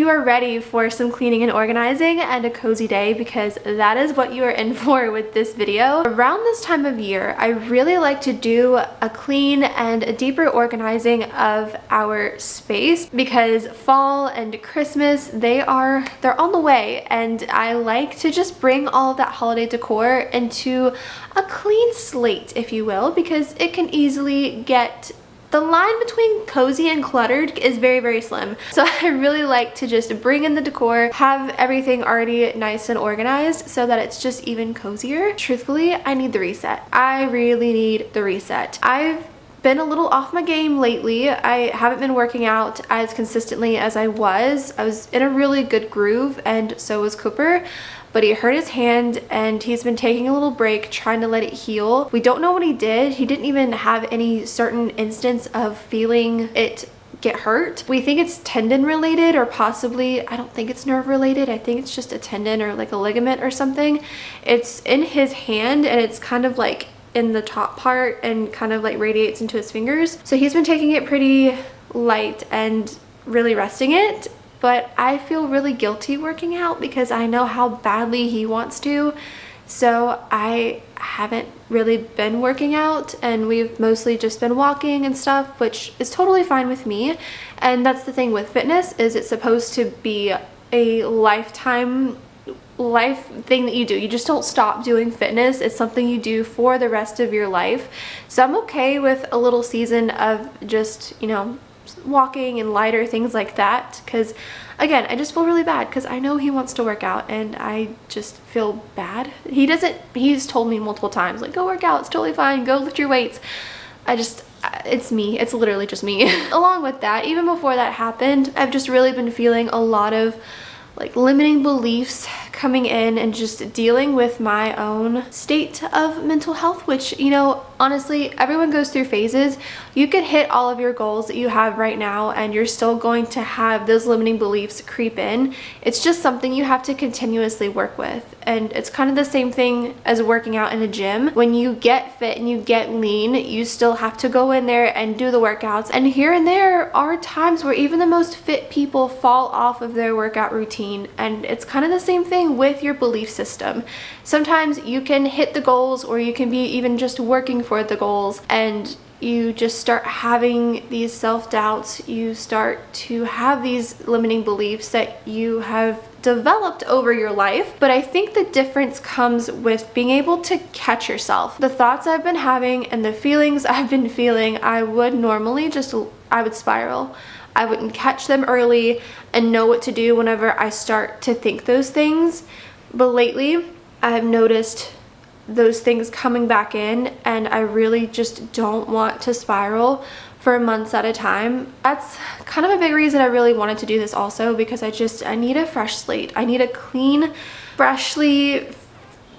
you are ready for some cleaning and organizing and a cozy day, because that is what you are in for with this video. Around this time of year, I really like to do a clean and a deeper organizing of our space, because fall and Christmas, they're on the way, and I like to just bring all of that holiday decor into a clean slate, if you will, because it can easily get, the line between cozy and cluttered is very, very slim. So I really like to just bring in the decor, have everything already nice and organized so that it's just even cozier. Truthfully, I need the reset. I really need the reset. I've been a little off my game lately. I haven't been working out as consistently as I was. I was in a really good groove, and so was Cooper, but he hurt his hand and he's been taking a little break trying to let it heal. We don't know what he did. He didn't even have any certain instance of feeling it get hurt. We think it's tendon related, or possibly, I don't think it's nerve related. I think it's just a tendon or like a ligament or something. It's in his hand and it's kind of like in the top part and kind of like radiates into his fingers. So he's been taking it pretty light and really resting it. But I feel really guilty working out because I know how badly he wants to. So I haven't really been working out, and we've mostly just been walking and stuff, which is totally fine with me. And that's the thing with fitness, is it's supposed to be a lifetime life thing that you do. You just don't stop doing fitness. It's something you do for the rest of your life. So I'm okay with a little season of just, you know, walking and lighter things like that, because again, I just feel really bad because I know he wants to work out and I just feel bad. He's told me multiple times, like, go work out, it's totally fine, go lift your weights. It's me, it's literally just me. Along with that, even before that happened, I've just really been feeling a lot of like limiting beliefs coming in and just dealing with my own state of mental health, which, you know, honestly, everyone goes through phases. You could hit all of your goals that you have right now and you're still going to have those limiting beliefs creep in. It's just something you have to continuously work with. And it's kind of the same thing as working out in a gym. When you get fit and you get lean, you still have to go in there and do the workouts. And here and there are times where even the most fit people fall off of their workout routine. And it's kind of the same thing with your belief system. Sometimes you can hit the goals, or you can be even just working for the goals, and you just start having these self-doubts. You start to have these limiting beliefs that you have developed over your life. But I think the difference comes with being able to catch yourself. The thoughts I've been having and the feelings I've been feeling, I would spiral. I wouldn't catch them early and know what to do whenever I start to think those things. But lately, I've noticed those things coming back in, and I really just don't want to spiral for months at a time. That's kind of a big reason I really wanted to do this also, because I need a fresh slate. I need a clean, freshly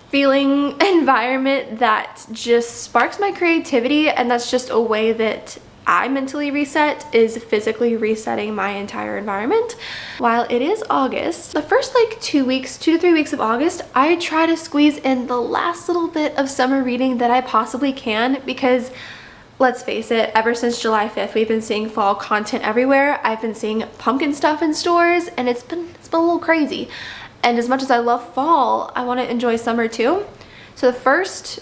feeling environment that just sparks my creativity, and that's just a way that I mentally reset, is physically resetting my entire environment. While it is August, the first like 2 to 3 weeks of August, I try to squeeze in the last little bit of summer reading that I possibly can, because let's face it, ever since July 5th, we've been seeing fall content everywhere. I've been seeing pumpkin stuff in stores, and it's been a little crazy. And as much as I love fall, I want to enjoy summer too. So the first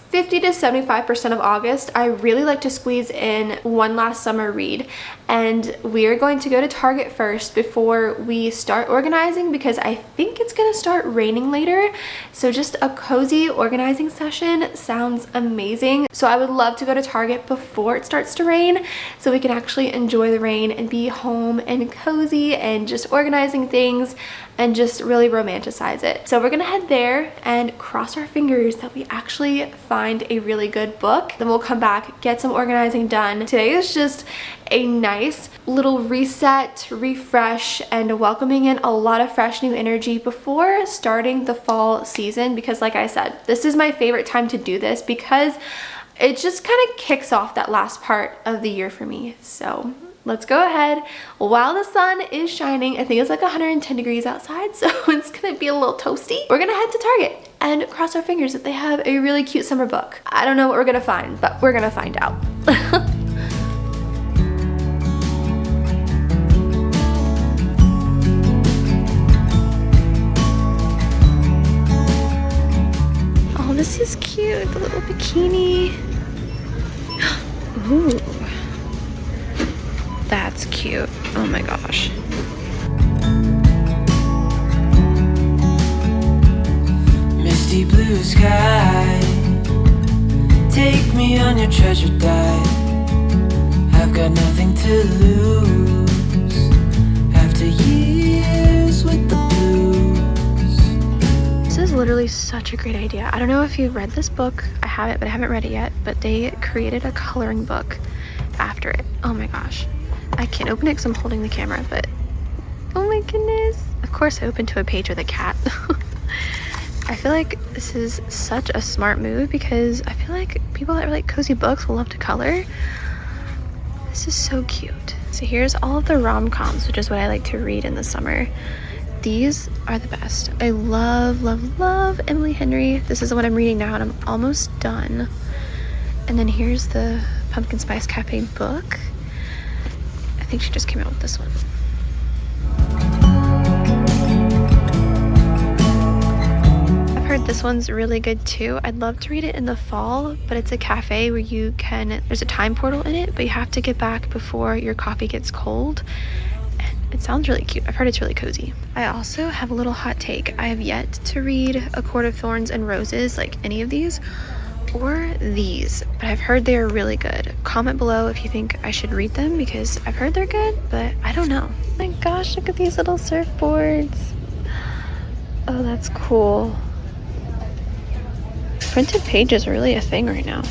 50 to 75% of August, I really like to squeeze in one last summer read. And we're going to go to Target first before we start organizing, because I think it's gonna start raining later. So just a cozy organizing session sounds amazing. So I would love to go to Target before it starts to rain, so we can actually enjoy the rain and be home and cozy and just organizing things and just really romanticize it. So we're gonna head there and cross our fingers that we actually find a really good book. Then we'll come back, get some organizing done. Today is just a nice little reset, refresh, and welcoming in a lot of fresh new energy before starting the fall season, because like I said, this is my favorite time to do this because it just kind of kicks off that last part of the year for me. So let's go ahead. While the sun is shining, I think it's like 110 degrees outside, so it's gonna be a little toasty. We're gonna head to Target and cross our fingers that they have a really cute summer book. I don't know what we're gonna find, but we're gonna find out. is cute, the little bikini. Ooh. That's cute. Oh my gosh. Misty blue sky, take me on your treasure dive. I've got nothing to lose after years with the blues. This is literally such a great idea. I don't know if you've read this book. I have it, but I haven't read it yet. But they created a coloring book after it. Oh my gosh. I can't open it because I'm holding the camera, but oh my goodness. Of course I opened to a page with a cat. I feel like this is such a smart move because I feel like people that like cozy books will love to color. This is so cute. So here's all of the rom-coms, which is what I like to read in the summer. These are the best. I love, love, love Emily Henry. This is the one I'm reading now and I'm almost done. And then here's the Pumpkin Spice Cafe book. I think she just came out with this one. I've heard this one's really good too. I'd love to read it in the fall, but it's a cafe where you can, there's a time portal in it, but you have to get back before your coffee gets cold. And it sounds really cute. I've heard it's really cozy. I also have a little hot take. I have yet to read A Court of Thorns and Roses, like any of these, or these, but I've heard they are really good. Comment below if you think I should read them because I've heard they're good, but I don't know. Oh my gosh, look at these little surfboards. Oh, that's cool. Printed pages are really a thing right now.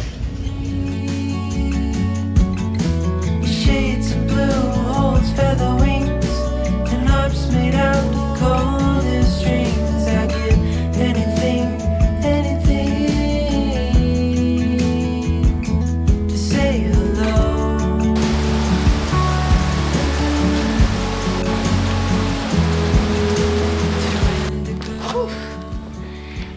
Shades of blue holds feather wings and harps made out of golden strings. I get anything, anything to say hello.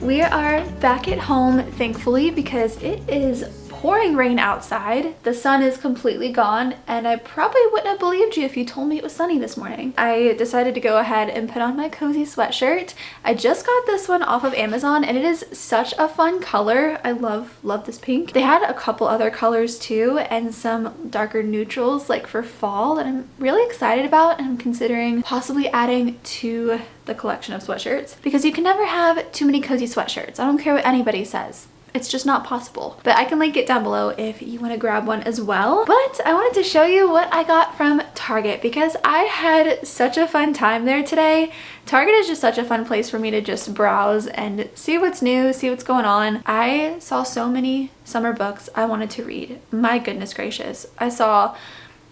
We are back at home, thankfully, because it is pouring rain outside. The sun is completely gone, and I probably wouldn't have believed you if you told me it was sunny this morning. I decided to go ahead and put on my cozy sweatshirt. I just got this one off of Amazon, and it is such a fun color. I love this pink. They had a couple other colors too, and some darker neutrals like for fall that I'm really excited about, and I'm considering possibly adding to the collection of sweatshirts because you can never have too many cozy sweatshirts. I don't care what anybody says. It's just not possible. But I can link it down below if you want to grab one as well. But I wanted to show you what I got from Target because I had such a fun time there today. Target is just such a fun place for me to just browse and see what's new, see what's going on. I saw so many summer books I wanted to read. My goodness gracious. I saw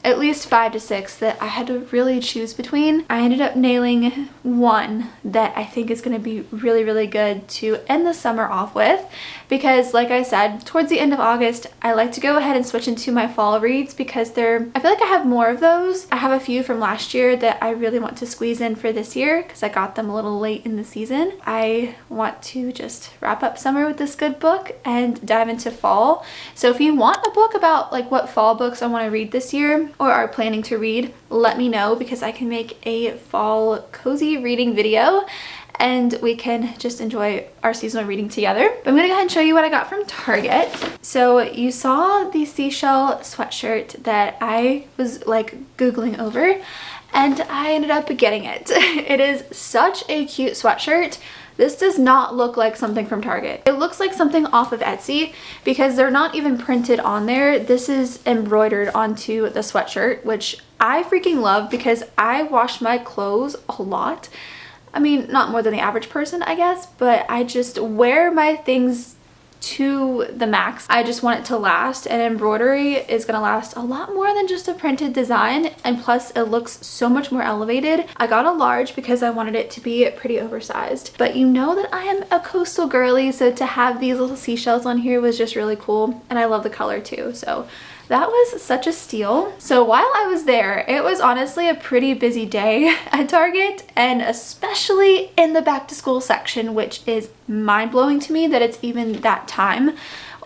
at least 5 to 6 that I had to really choose between. I ended up nailing one that I think is going to be really, really good to end the summer off with because, like I said, towards the end of August, I like to go ahead and switch into my fall reads because I feel like I have more of those. I have a few from last year that I really want to squeeze in for this year because I got them a little late in the season. I want to just wrap up summer with this good book and dive into fall. So if you want a book about like what fall books I want to read this year, or are planning to read, let me know because I can make a fall cozy reading video and we can just enjoy our seasonal reading together. But I'm gonna go ahead and show you what I got from Target. So you saw the seashell sweatshirt that I was like Googling over and I ended up getting it. It is such a cute sweatshirt. This does not look like something from Target. It looks like something off of Etsy because they're not even printed on there. This is embroidered onto the sweatshirt, which I freaking love because I wash my clothes a lot. I mean, not more than the average person, I guess, but I just wear my things to the max. I just want it to last, and embroidery is gonna last a lot more than just a printed design, and plus it looks so much more elevated. I got a large because I wanted it to be pretty oversized, but you know that I am a coastal girly, so to have these little seashells on here was just really cool, and I love the color too, so that was such a steal. So while I was there, it was honestly a pretty busy day at Target, and especially in the back to school section, which is mind-blowing to me that it's even that time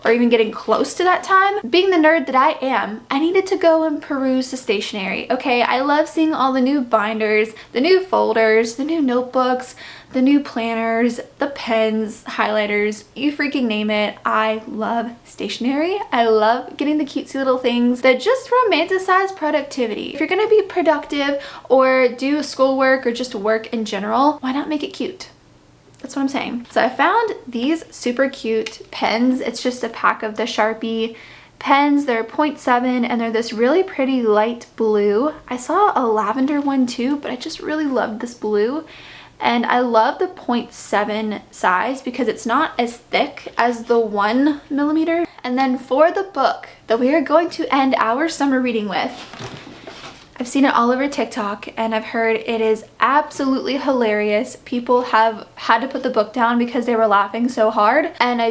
or even getting close to that time. Being the nerd that I am, I needed to go and peruse the stationery. Okay, I love seeing all the new binders, the new folders, the new notebooks, the new planners, the pens, highlighters, you freaking name it. I love stationery. I love getting the cutesy little things that just romanticize productivity. If you're gonna be productive or do schoolwork or just work in general, why not make it cute? That's what I'm saying. So I found these super cute pens. It's just a pack of the Sharpie pens. They're 0.7 and they're this really pretty light blue. I saw a lavender one too, but I just really loved this blue. And I love the 0.7 size because it's not as thick as the 1mm. And then for the book that we are going to end our summer reading with, I've seen it all over TikTok and I've heard it is absolutely hilarious. People have had to put the book down because they were laughing so hard. And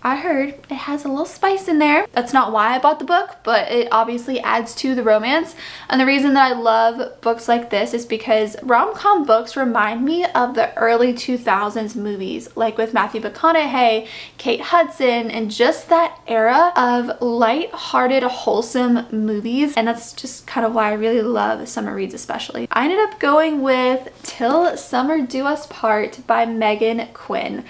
I heard it has a little spice in there. That's not why I bought the book, but it obviously adds to the romance. And the reason that I love books like this is because rom-com books remind me of the early 2000s movies, like with Matthew McConaughey, Kate Hudson, and just that era of light-hearted, wholesome movies. And that's just kind of why I really love summer reads especially. I ended up going with Till Summer Do Us Part by Megan Quinn.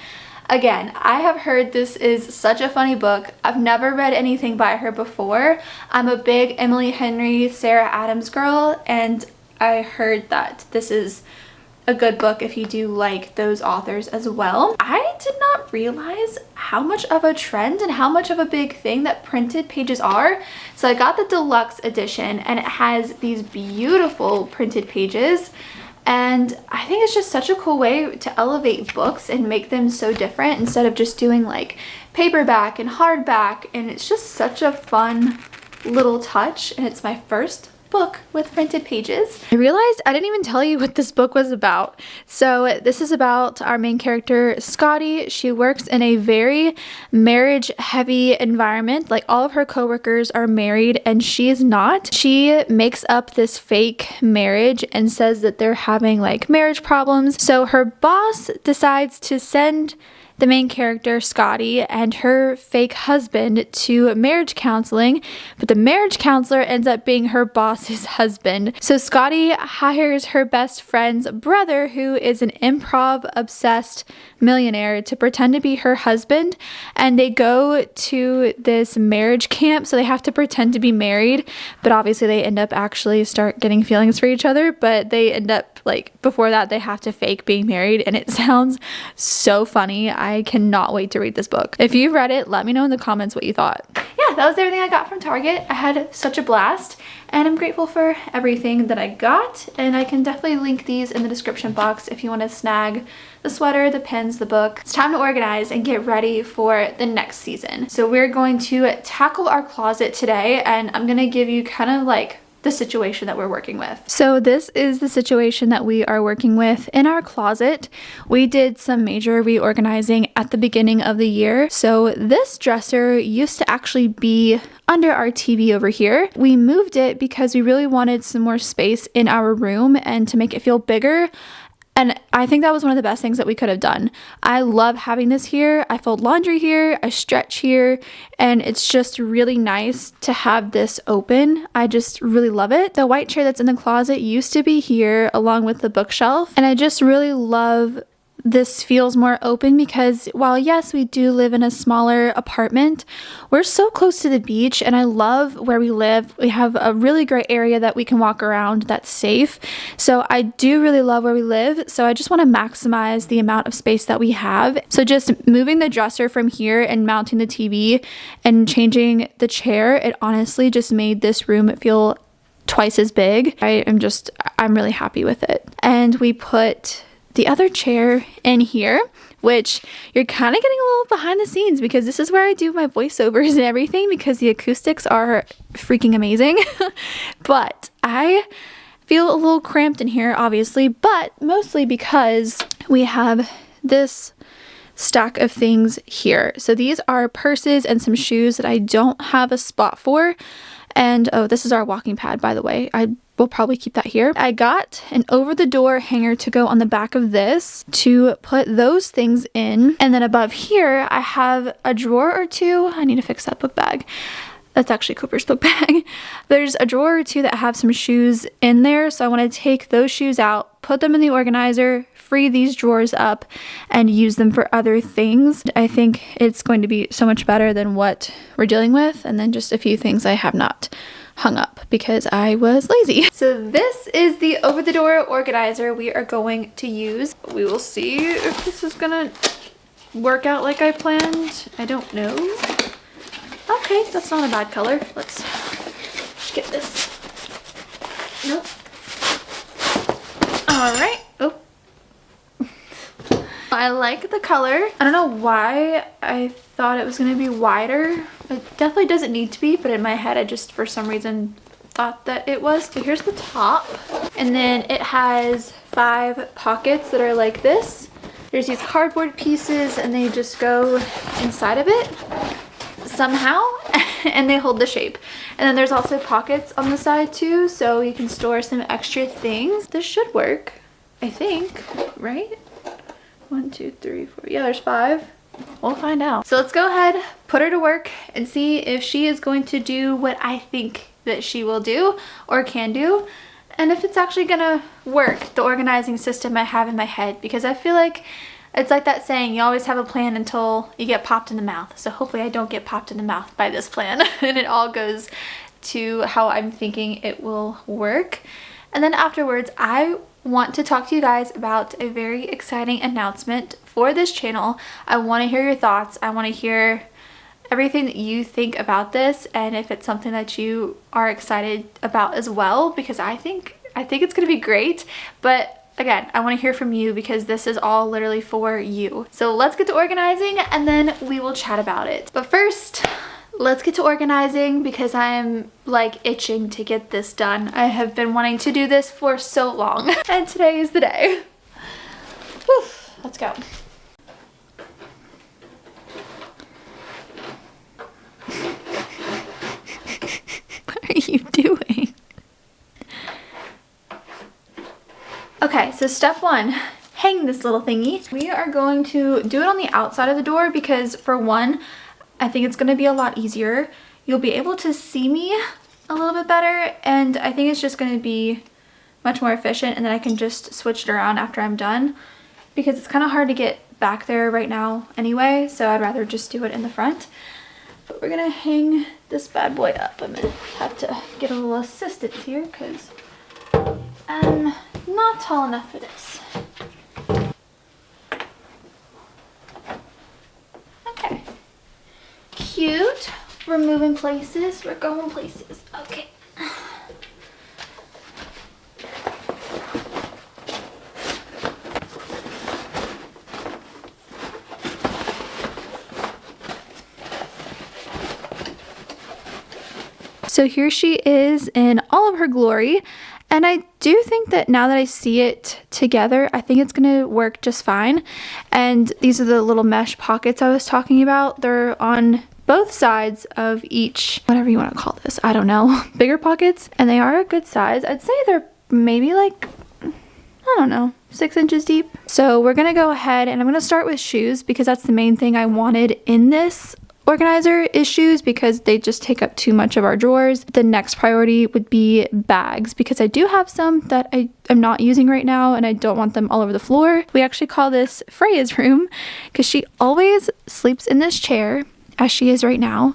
Again, I have heard this is such a funny book. I've never read anything by her before. I'm a big Emily Henry, Sarah Adams girl, and I heard that this is a good book if you do like those authors as well. I did not realize how much of a trend and how much of a big thing that printed pages are. So I got the deluxe edition and it has these beautiful printed pages. And I think it's just such a cool way to elevate books and make them so different instead of just doing like paperback and hardback. And it's just such a fun little touch. And it's my first book with printed pages. I realized I didn't even tell you what this book was about. So this is about our main character, Scotty. She works in a very marriage heavy environment. Like all of her coworkers are married and she is not. She makes up this fake marriage and says that they're having like marriage problems. So her boss decides to send the main character, Scotty, and her fake husband to marriage counseling, but the marriage counselor ends up being her boss's husband. So Scotty hires her best friend's brother, who is an improv obsessed millionaire, to pretend to be her husband, and they go to this marriage camp, so they have to pretend to be married, but obviously they end up actually start getting feelings for each other, but they end up like before that they have to fake being married, and it sounds so funny. I cannot wait to read this book. If you've read it, let me know in the comments what you thought. Yeah, that was everything I got from Target. I had such a blast and I'm grateful for everything that I got, and I can definitely link these in the description box if you want to snag the sweater, the pens, the book. It's time to organize and get ready for the next season. So we're going to tackle our closet today, and I'm gonna give you kind of like the situation that we're working with. So this is the situation that we are working with in our closet. We did some major reorganizing at the beginning of the year. So this dresser used to actually be under our TV over here. We moved it because we really wanted some more space in our room and to make it feel bigger. And I think that was one of the best things that we could have done. I love having this here. I fold laundry here, I stretch here, and it's just really nice to have this open. I just really love it. The white chair that's in the closet used to be here along with the bookshelf, and I just really love this feels more open because while yes, we do live in a smaller apartment, we're so close to the beach and I love where we live. We have a really great area that we can walk around that's safe. So I do really love where we live. So I just want to maximize the amount of space that we have. So just moving the dresser from here and mounting the TV and changing the chair, it honestly just made this room feel twice as big. I'm really happy with it. And we put the other chair in here, which you're kind of getting a little behind the scenes because this is where I do my voiceovers and everything because the acoustics are freaking amazing. But I feel a little cramped in here, obviously, but mostly because we have this stack of things here. So these are purses and some shoes that I don't have a spot for. And oh, this is our walking pad, by the way. I we'll probably keep that here. I got an over-the-door hanger to go on the back of this to put those things in. And then above here, I have a drawer or two. I need to fix that book bag. That's actually Cooper's book bag. There's a drawer or two that have some shoes in there. So I want to take those shoes out, put them in the organizer, free these drawers up, and use them for other things. I think it's going to be so much better than what we're dealing with. And then just a few things I have not hung up because I was lazy. So this is the over-the-door organizer we are going to use. We will see if this is gonna work out like I planned. I don't know. Okay, that's not a bad color. Let's get this. Nope. All right. Oh. I like the color. I don't know why I thought it was gonna be wider. It definitely doesn't need to be, but in my head I just for some reason thought that it was. So here's the top. And then it has 5 pockets that are like this. There's these cardboard pieces and they just go inside of it somehow and they hold the shape. And then there's also pockets on the side too, so you can store some extra things. This should work, I think, right? 1, 2, 3, 4. Yeah, there's 5. We'll find out. So let's go ahead, put her to work, and see if she is going to do what I think that she will do or can do, and if it's actually gonna work, the organizing system I have in my head, because I feel like it's like that saying, you always have a plan until you get popped in the mouth. So hopefully I don't get popped in the mouth by this plan and it all goes to how I'm thinking it will work. And then afterwards, I want to talk to you guys about a very exciting announcement for this channel. I want to hear your thoughts. I want to hear everything that you think about this, and if it's something that you are excited about as well, because I think it's going to be great. But again, I want to hear from you because this is all literally for you. So let's get to organizing and then we will chat about it. But first, let's get to organizing because I'm like itching to get this done. I have been wanting to do this for so long and today is the day. Whew, let's go. What are you doing? Okay, so step 1, hang this little thingy. We are going to do it on the outside of the door because for one, I think it's gonna be a lot easier. You'll be able to see me a little bit better, and I think it's just gonna be much more efficient, and then I can just switch it around after I'm done because it's kind of hard to get back there right now anyway, so I'd rather just do it in the front. But we're gonna hang this bad boy up. I'm gonna have to get a little assistance here because I'm not tall enough for this. Okay. Cute. We're moving places. We're going places. Okay. So here she is in all of her glory. And I do think that now that I see it together, I think it's going to work just fine. And these are the little mesh pockets I was talking about. They're on both sides of each, whatever you want to call this, I don't know, bigger pockets. And they are a good size. I'd say they're maybe like, I don't know, 6 inches deep. So we're going to go ahead and I'm going to start with shoes because that's the main thing I wanted in this organizer is shoes because they just take up too much of our drawers. The next priority would be bags because I do have some that I am not using right now and I don't want them all over the floor. We actually call this Freya's room because she always sleeps in this chair as she is right now.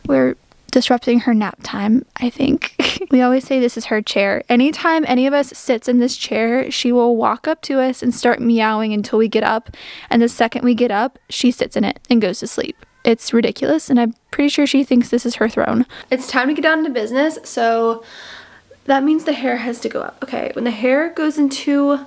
We're disrupting her nap time, I think. We always say this is her chair. Anytime any of us sits in this chair, she will walk up to us and start meowing until we get up. And the second we get up, she sits in it and goes to sleep. It's ridiculous, and I'm pretty sure she thinks this is her throne. It's time to get down to business, so that means the hair has to go up. Okay, when the hair goes into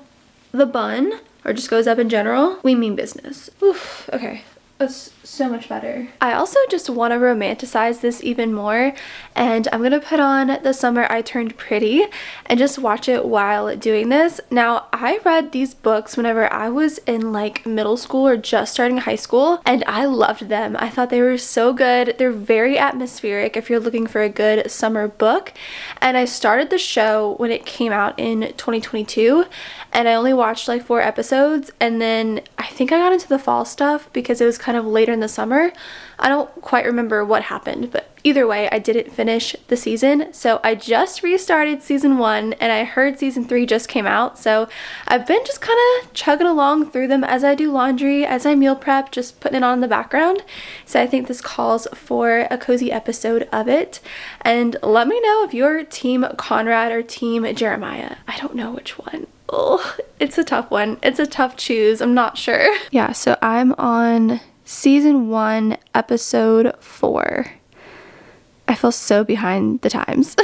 the bun, or just goes up in general, we mean business. Oof, okay. That's so much better. I also just want to romanticize this even more, and I'm gonna put on The Summer I Turned Pretty and just watch it while doing this. Now, I read these books whenever I was in like middle school or just starting high school, and I loved them. I thought they were so good. They're very atmospheric if you're looking for a good summer book. And I started the show when it came out in 2022, and I only watched like 4 episodes, and then I think I got into the fall stuff because it was kind of later in the summer. I don't quite remember what happened, but either way, I didn't finish the season. So I just restarted season 1, and I heard season 3 just came out. So I've been just kind of chugging along through them as I do laundry, as I meal prep, just putting it on in the background. So I think this calls for a cozy episode of it. And let me know if you're team Conrad or team Jeremiah. I don't know which one. Oh, it's a tough one. It's a tough choose. I'm not sure. Yeah, so I'm on season 1, episode 4. I feel so behind the times.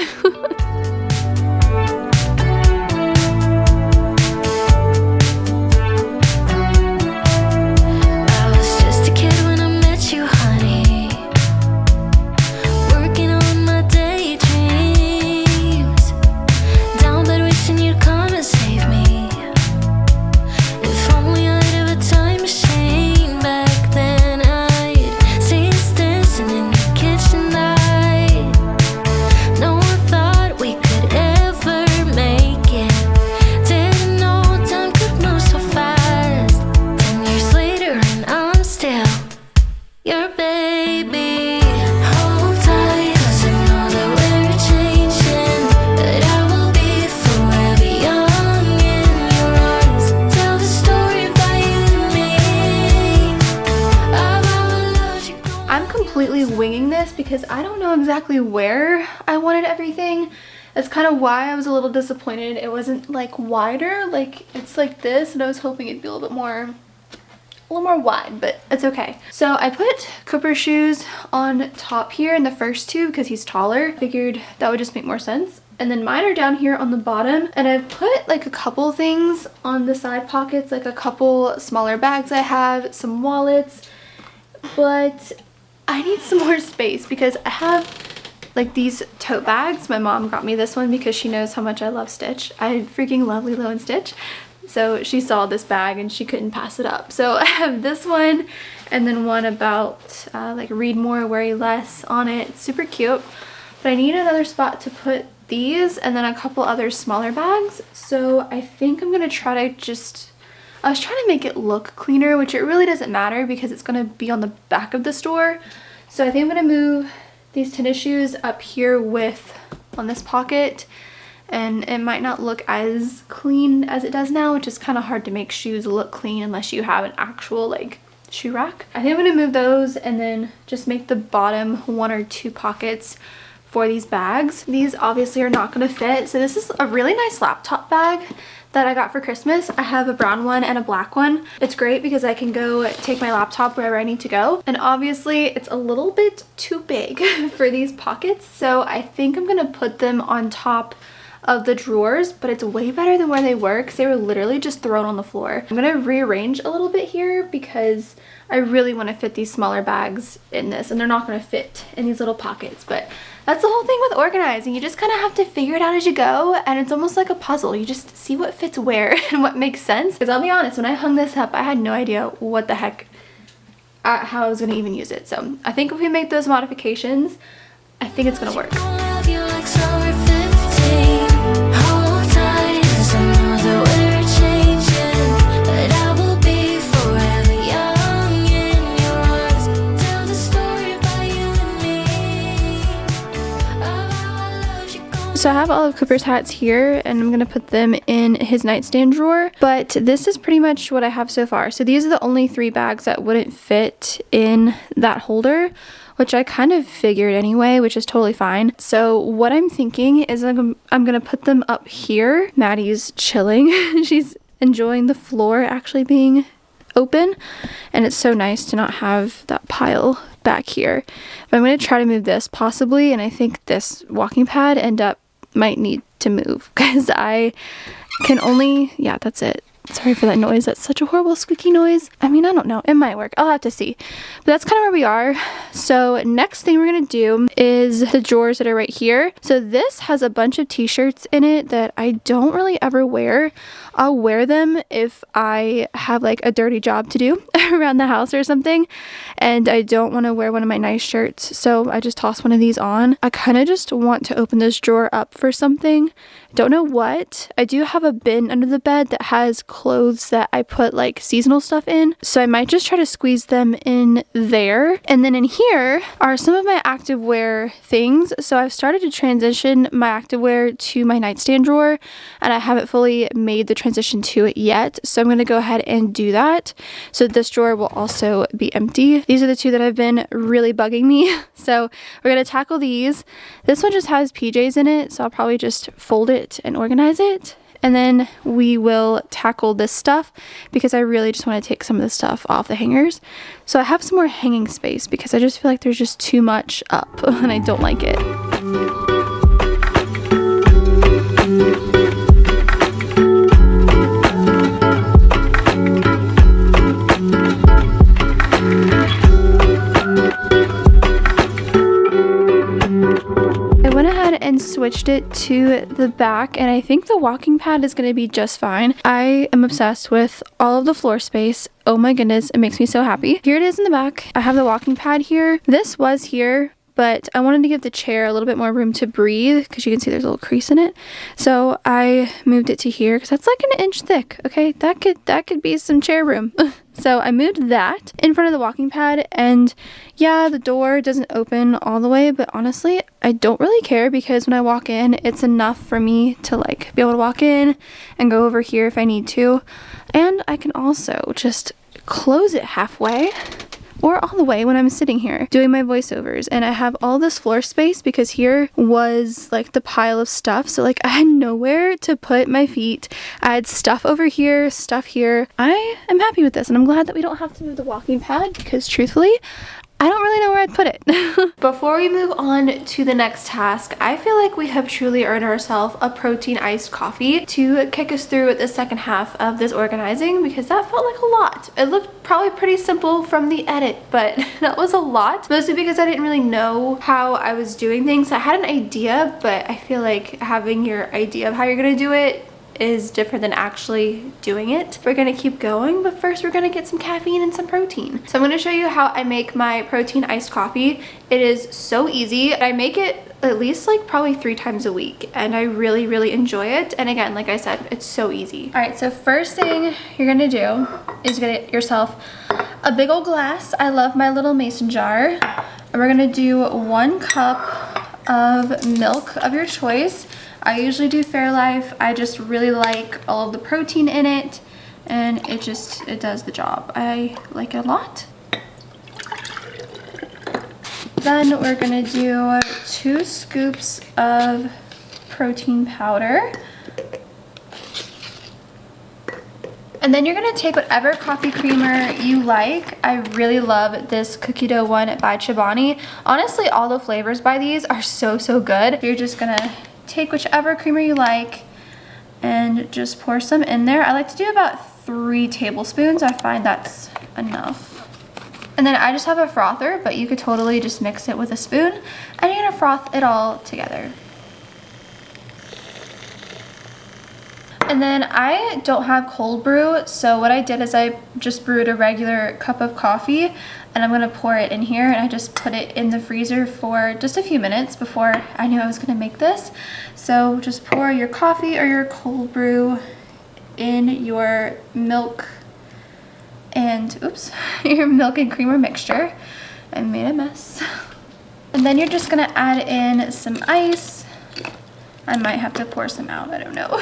Winging this because I don't know exactly where I wanted everything. That's kind of why I was a little disappointed. It wasn't like wider, like it's like this, and I was hoping it'd be a little more wide, but it's okay. So I put Cooper's shoes on top here in the first 2 because he's taller. Figured that would just make more sense. And then mine are down here on the bottom, and I've put like a couple things on the side pockets, like a couple smaller bags I have, some wallets, but I need some more space because I have like these tote bags. My mom got me this one because she knows how much I love Stitch. I freaking love Lilo and Stitch. So she saw this bag and she couldn't pass it up. So I have this one, and then one about like read more, worry less on it. It's super cute. But I need another spot to put these and then a couple other smaller bags. So I think I'm gonna try to I was trying to make it look cleaner, which it really doesn't matter because it's going to be on the back of the store. So I think I'm going to move these tennis shoes up here on this pocket, and it might not look as clean as it does now, which is kind of hard to make shoes look clean unless you have an actual like shoe rack. I think I'm going to move those and then just make the bottom 1 or 2 pockets for these bags. These obviously are not going to fit. So this is a really nice laptop bag that I got for Christmas. I have a brown one and a black one. It's great because I can go take my laptop wherever I need to go. And obviously it's a little bit too big for these pockets. So I think I'm gonna put them on top of the drawers, but it's way better than where they were because they were literally just thrown on the floor. I'm gonna rearrange a little bit here because I really want to fit these smaller bags in this, and they're not going to fit in these little pockets. But that's the whole thing with organizing. You just kind of have to figure it out as you go, and it's almost like a puzzle. You just see what fits where and what makes sense. Because I'll be honest, when I hung this up, I had no idea what the heck, how I was going to even use it. So I think if we make those modifications, I think it's going to work. So I have all of Cooper's hats here, and I'm going to put them in his nightstand drawer, but this is pretty much what I have so far. So these are the only 3 bags that wouldn't fit in that holder, which I kind of figured anyway, which is totally fine. So what I'm thinking is I'm going to put them up here. Maddie's chilling. She's enjoying the floor actually being open, and it's so nice to not have that pile back here. But I'm going to try to move this possibly, and I think this walking pad might need to move because I can only, yeah, that's it. Sorry for that noise. That's such a horrible squeaky noise. I mean, I don't know. It might work. I'll have to see. But that's kind of where we are. So next thing we're going to do is the drawers that are right here. So this has a bunch of t-shirts in it that I don't really ever wear. I'll wear them if I have like a dirty job to do around the house or something, and I don't want to wear one of my nice shirts, so I just toss one of these on. I kind of just want to open this drawer up for something. Don't know what. I do have a bin under the bed that has clothes that I put like seasonal stuff in, so I might just try to squeeze them in there. And then in here are some of my activewear things. So I've started to transition my activewear to my nightstand drawer, and I haven't fully made the transition to it yet, so I'm going to go ahead and do that. So this drawer will also be empty. These are the two that have been really bugging me, so we're going to tackle these. This one just has PJs in it, so I'll probably just fold it and organize it, and then we will tackle this stuff because I really just want to take some of the stuff off the hangers. So I have some more hanging space because I just feel like there's just too much up and I don't like it. And switched it to the back, and I think the walking pad is going to be just fine. I am obsessed with all of the floor space. Oh my goodness, it makes me so happy. Here it is in the back. I have the walking pad here. This was here, but I wanted to give the chair a little bit more room to breathe because you can see there's a little crease in it. So I moved it to here because that's like an inch thick. Okay, that could be some chair room. So I moved that in front of the walking pad, and yeah, the door doesn't open all the way, but honestly, I don't really care because when I walk in, it's enough for me to like be able to walk in and go over here if I need to. And I can also just close it halfway or all the way when I'm sitting here doing my voiceovers, and I have all this floor space because here was like the pile of stuff, so like I had nowhere to put my feet. I had stuff over here, stuff here. I am happy with this, and I'm glad that we don't have to move the walking pad because truthfully, I don't really know where I'd put it. Before we move on to the next task, I feel like we have truly earned ourselves a protein iced coffee to kick us through the second half of this organizing because that felt like a lot. It looked probably pretty simple from the edit, but that was a lot. Mostly because I didn't really know how I was doing things. I had an idea, but I feel like having your idea of how you're gonna do it is different than actually doing it. We're gonna keep going, but first we're gonna get some caffeine and some protein. So I'm gonna show you how I make my protein iced coffee. It is so easy. I make it at least like probably 3 times a week, and I really enjoy it. And again, like I said, it's so easy. All right, so first thing you're gonna do is get yourself a big old glass. I love my little mason jar. And we're gonna do 1 cup of milk of your choice. I usually do Fairlife. I just really like all of the protein in it, and it does the job. I like it a lot. Then we're gonna do 2 scoops of protein powder. And then you're gonna take whatever coffee creamer you like. I really love this cookie dough one by Chobani. Honestly, all the flavors by these are so good. You're just gonna take whichever creamer you like and just pour some in there. I like to do about 3 tablespoons. I find that's enough. And then I just have a frother, but you could totally just mix it with a spoon, and you're gonna froth it all together. And then I don't have cold brew, so what I did is I just brewed a regular cup of coffee, and I'm gonna pour it in here, and I just put it in the freezer for just a few minutes before I knew I was gonna make this. So just pour your coffee or your cold brew in your milk and, oops, your milk and creamer mixture. I made a mess. And then you're just gonna add in some ice. I might have to pour some out, I don't know.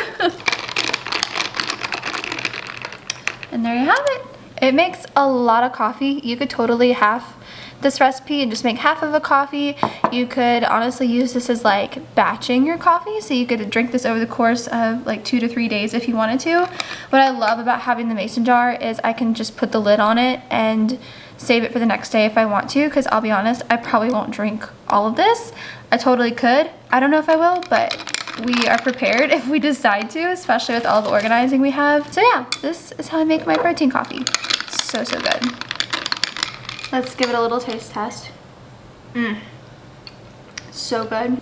And there you have it. It makes a lot of coffee. You could totally half this recipe and just make half of a coffee. You could honestly use this as like batching your coffee, so you could drink this over the course of like 2 to 3 days if you wanted to. What I love about having the mason jar is I can just put the lid on it and save it for the next day if I want to, because I'll be honest, I probably won't drink all of this. I totally could. I don't know if I will, but we are prepared if we decide to, especially with all the organizing we have. So yeah, this is how I make my protein coffee. It's so, so good. Let's give it a little taste test. So good.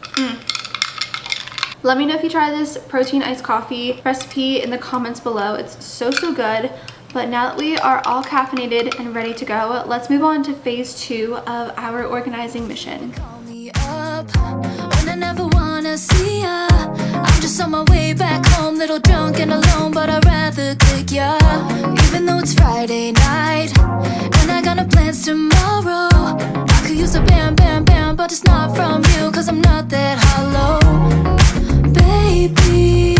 Let me know if you try this protein iced coffee recipe in the comments below. It's so, so good. But now that we are all caffeinated and ready to go, let's move on to phase 2 of our organizing mission. Call me up when I never wanna see ya. I'm just on my way back home, little drunk and alone, but I'd rather click ya. Even though it's Friday night and I got no plans tomorrow, I could use a bam, bam, bam, but it's not from you, cause I'm not that hollow. Baby,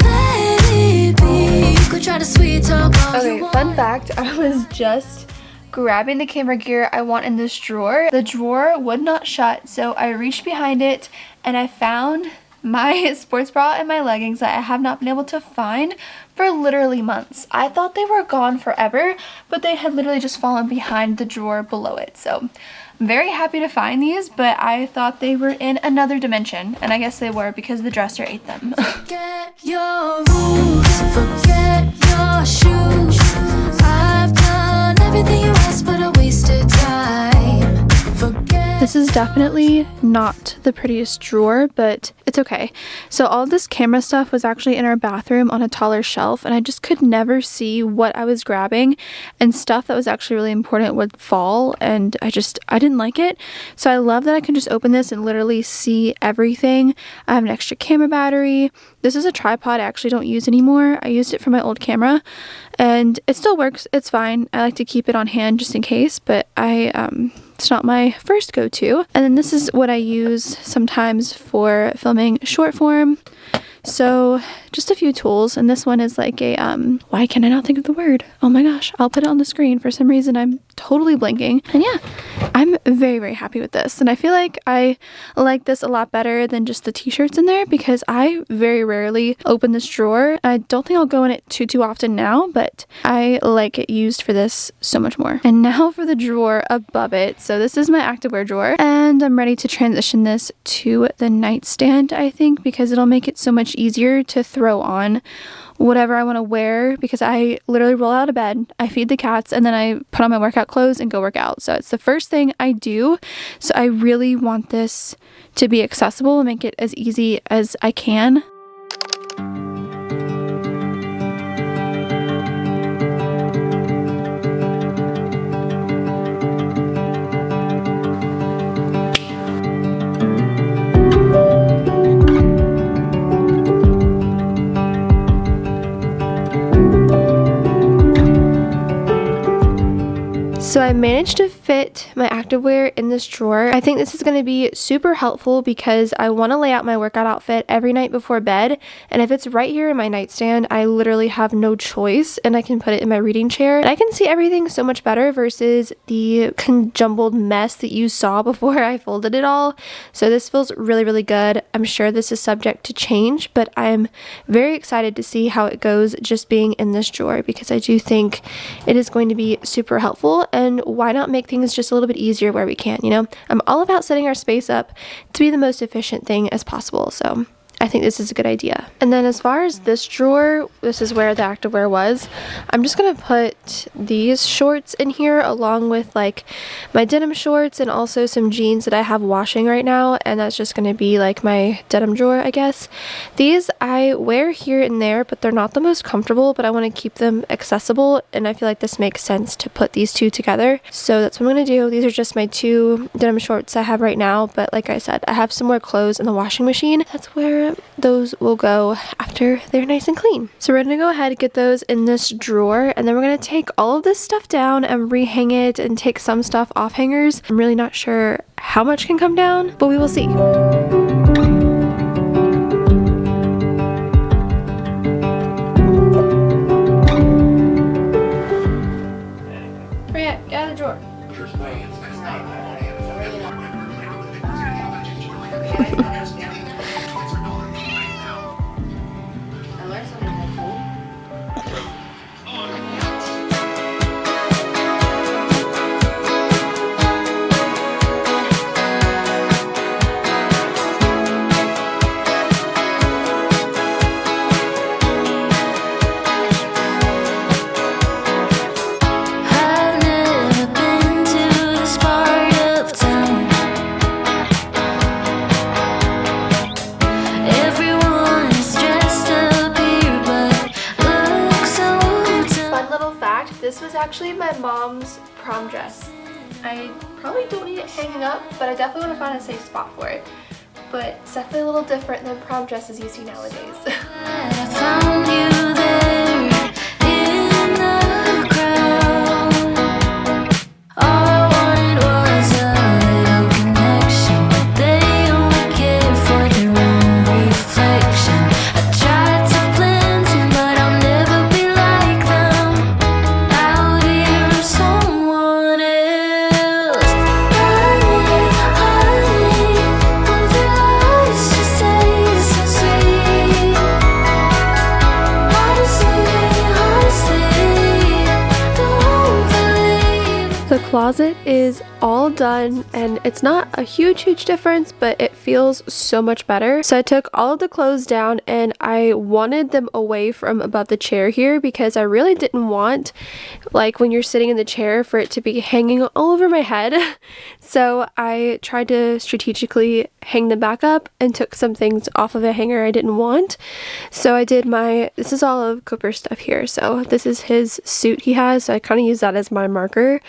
let it be. You could try to sweet talk all you Okay, want. fun fact, I was just grabbing the camera gear I want in this drawer. The drawer would not shut, so I reached behind it and I found my sports bra and my leggings that I have not been able to find for literally months. I thought they were gone forever, but they had literally just fallen behind the drawer below it. So I'm very happy to find these, but I thought they were in another dimension, and I guess they were because the dresser ate them. Forget your rules, forget your shoes. I've done everything you asked, but I wasted time. Forget. This is definitely not the prettiest drawer, but it's okay. So all of this camera stuff was actually in our bathroom on a taller shelf, and I just could never see what I was grabbing, and stuff that was actually really important would fall, and I didn't like it. So I love that I can just open this and literally see everything. I have an extra camera battery. This is a tripod I actually don't use anymore. I used it for my old camera, and it still works. It's fine. I like to keep it on hand just in case, but it's not my first go-to. And then this is what I use sometimes for filming short form. So just a few tools, and this one is like a why can I not think of the word? Oh my gosh, I'll put it on the screen. For some reason I'm totally blanking. And yeah, I'm very, very happy with this, and I feel like I like this a lot better than just the t-shirts in there, because I very rarely open this drawer. I don't think I'll go in it too often now, but I like it used for this so much more. And now for the drawer above it. So this is my activewear drawer, and I'm ready to transition this to the nightstand, I think, because it'll make it so much easier to throw on whatever I want to wear, because I literally roll out of bed, I feed the cats, and then I put on my workout clothes and go work out. So it's the first thing I do. So I really want this to be accessible and make it as easy as I can. So I managed to fit my activewear in this drawer. I think this is going to be super helpful because I want to lay out my workout outfit every night before bed. And if it's right here in my nightstand, I literally have no choice, and I can put it in my reading chair. And I can see everything so much better versus the conjumbled mess that you saw before I folded it all. So this feels really, really good. I'm sure this is subject to change, but I'm very excited to see how it goes just being in this drawer, because I do think it is going to be super helpful. And why not make things just a little bit easier where we can, you know? I'm all about setting our space up to be the most efficient thing as possible. So I think this is a good idea. And then as far as this drawer, this is where the activewear was. I'm just gonna put these shorts in here along with like my denim shorts and also some jeans that I have washing right now, and that's just gonna be like my denim drawer, I guess. These I wear here and there, but they're not the most comfortable, but I want to keep them accessible, and I feel like this makes sense to put these two together. So that's what I'm gonna do. These are just my two denim shorts I have right now, but like I said, I have some more clothes in the washing machine. That's where those will go after they're nice and clean. So we're gonna go ahead and get those in this drawer, and then we're gonna take all of this stuff down and rehang it and take some stuff off hangers. I'm really not sure how much can come down, but we will see. Get out of the drawer. This was actually my mom's prom dress. I probably don't need it hanging up, but I definitely want to find a safe spot for it. But it's definitely a little different than prom dresses you see nowadays. I found you there in the crowd. All I wanted was a little connection, but they only care for their own reflection. I tried to blend in, but I'll never be like them. Out here I'm someone else. Honey, both your eyes just taste so sweet. The closet is all done and it's not a huge difference, but it feels so much better. So I took all of the clothes down and I wanted them away from above the chair here because I really didn't want, like when you're sitting in the chair, for it to be hanging all over my head. So I tried to strategically hang them back up and took some things off of a hanger I didn't want. So I did this is all of Cooper's stuff here. So this is his suit he has, so I kind of use that as my marker.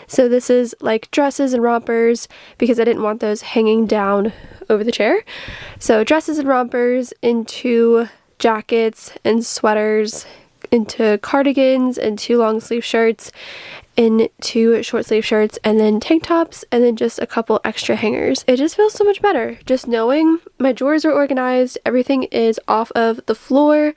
So this is like dresses and rompers because I didn't want those hanging down over the chair. So dresses and rompers into jackets and sweaters, into cardigans, into long sleeve shirts, into short sleeve shirts, and then tank tops, and then just a couple extra hangers. It just feels so much better just knowing my drawers are organized, everything is off of the floor,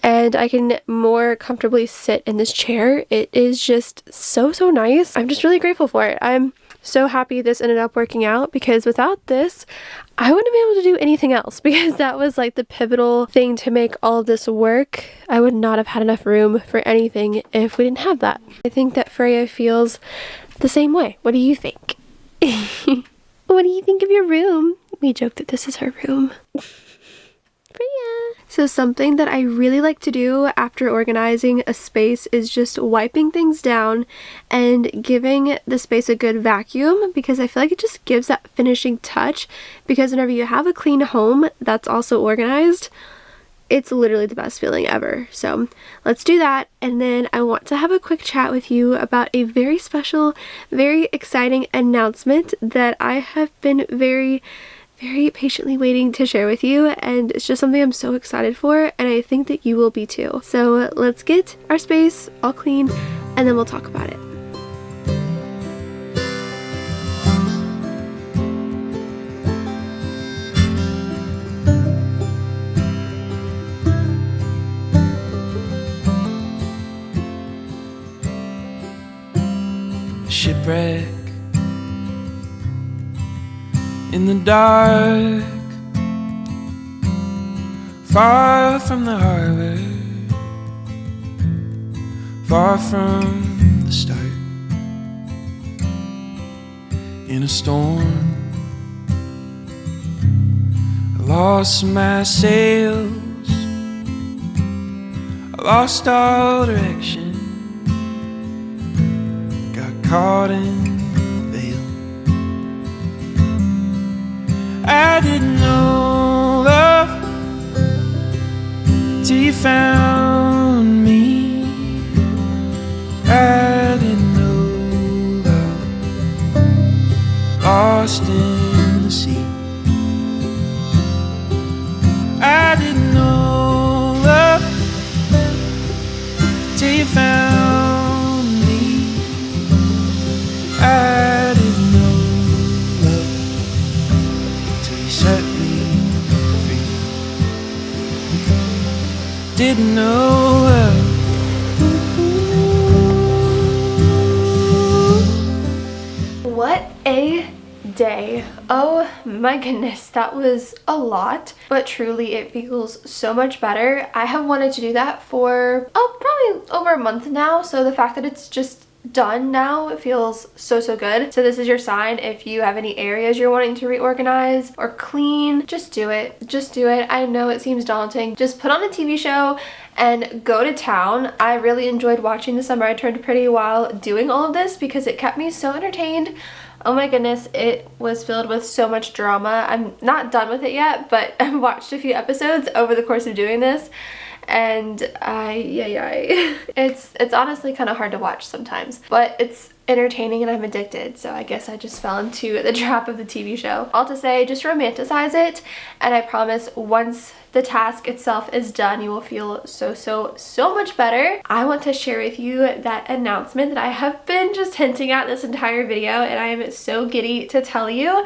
and I can more comfortably sit in this chair. It is just so nice. I'm just really grateful for it. I'm so happy this ended up working out because without this, I wouldn't be able to do anything else because that was like the pivotal thing to make all of this work. I would not have had enough room for anything if we didn't have that. I think that Freya feels the same way. What do you think? What do you think of your room? We joke that this is her room. Freya. So something that I really like to do after organizing a space is just wiping things down and giving the space a good vacuum because I feel like it just gives that finishing touch, because whenever you have a clean home that's also organized, it's literally the best feeling ever. So let's do that, and then I want to have a quick chat with you about a very special, very exciting announcement that I have been very patiently waiting to share with you, and it's just something I'm so excited for, and I think that you will be too. So let's get our space all clean and then we'll talk about it. Shipwreck in the dark, far from the harbor, far from the start. In a storm, I lost my sails, I lost all direction, got caught in I didn't know love till you found me. I didn't know love, lost in the sea. I didn't know love till you found me. I didn't know set me free. Didn't know love. What a day. Oh my goodness, that was a lot, but truly it feels so much better. I have wanted to do that for probably over a month now, so the fact that it's just done now, it feels so good. So this is your sign. If you have any areas you're wanting to reorganize or clean, just do it. I know it seems daunting. Just put on a TV show and go to town. I really enjoyed watching The Summer I Turned Pretty while doing all of this because it kept me so entertained. Oh my goodness, it was filled with so much drama. I'm not done with it yet, but I've watched a few episodes over the course of doing this, and it's honestly kind of hard to watch sometimes, but it's entertaining and I'm addicted, so I guess I just fell into the trap of the TV show. All to say, just romanticize it, and I promise once the task itself is done, you will feel so much better. I want to share with you that announcement that I have been just hinting at this entire video, and I am so giddy to tell you.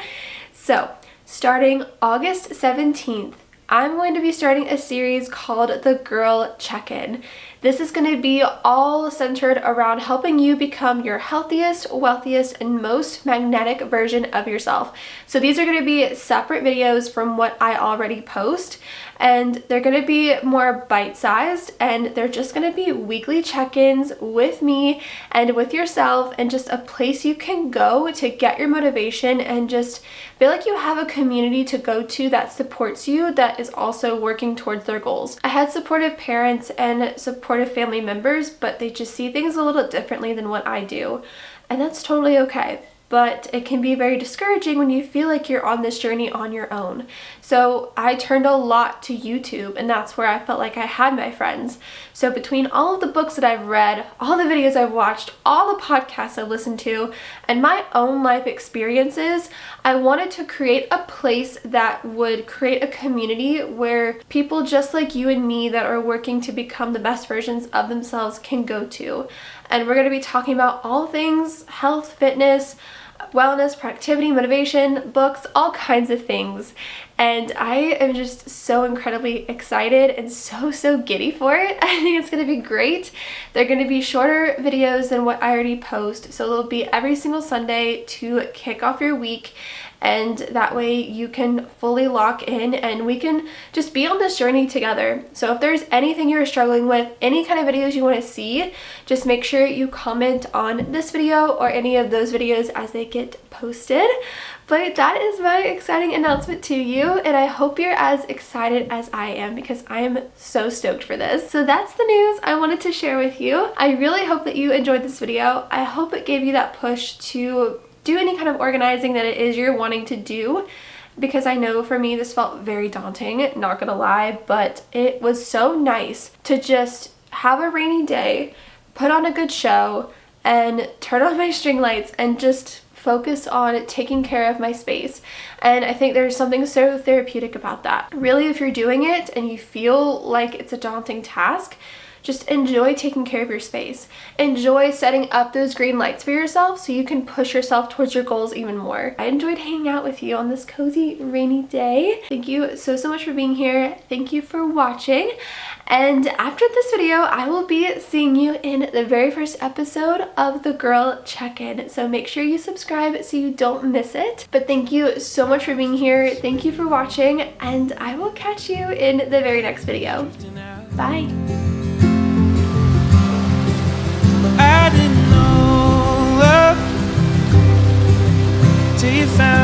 So starting August 17th, I'm going to be starting a series called The Girl Check-In. This is going to be all centered around helping you become your healthiest, wealthiest, and most magnetic version of yourself. So these are going to be separate videos from what I already post, and they're going to be more bite-sized, and they're just going to be weekly check-ins with me and with yourself, and just a place you can go to get your motivation and just feel like you have a community to go to that supports you, that is also working towards their goals. I had supportive parents and supportive family members, but they just see things a little differently than what I do, and that's totally okay. But it can be very discouraging when you feel like you're on this journey on your own. So I turned a lot to YouTube, and that's where I felt like I had my friends. So between all of the books that I've read, all the videos I've watched, all the podcasts I've listened to, and my own life experiences, I wanted to create a place that would create a community where people just like you and me that are working to become the best versions of themselves can go to. And we're going to be talking about all things health, fitness, wellness, productivity, motivation, books, all kinds of things. And I am just so incredibly excited and so giddy for it. I think it's going to be great. They're going to be shorter videos than what I already post. So they'll be every single Sunday to kick off your week. And that way you can fully lock in and we can just be on this journey together. So if there's anything you're struggling with, any kind of videos you want to see, just make sure you comment on this video or any of those videos as they get posted. But that is my exciting announcement to you, and I hope you're as excited as I am because I am so stoked for this. So that's the news I wanted to share with you. I really hope that you enjoyed this video. I hope it gave you that push to do any kind of organizing that it is you're wanting to do, because I know for me this felt very daunting, not gonna lie, but it was so nice to just have a rainy day, put on a good show, and turn on my string lights and just focus on taking care of my space. And I think there's something so therapeutic about that. Really, if you're doing it and you feel like it's a daunting task, just enjoy taking care of your space. Enjoy setting up those green lights for yourself so you can push yourself towards your goals even more. I enjoyed hanging out with you on this cozy rainy day. Thank you so much for being here. Thank you for watching. And after this video, I will be seeing you in the very first episode of The Girl Check-In. So make sure you subscribe so you don't miss it. But thank you so much for being here. Thank you for watching, and I will catch you in the very next video. Bye. I didn't know love till you found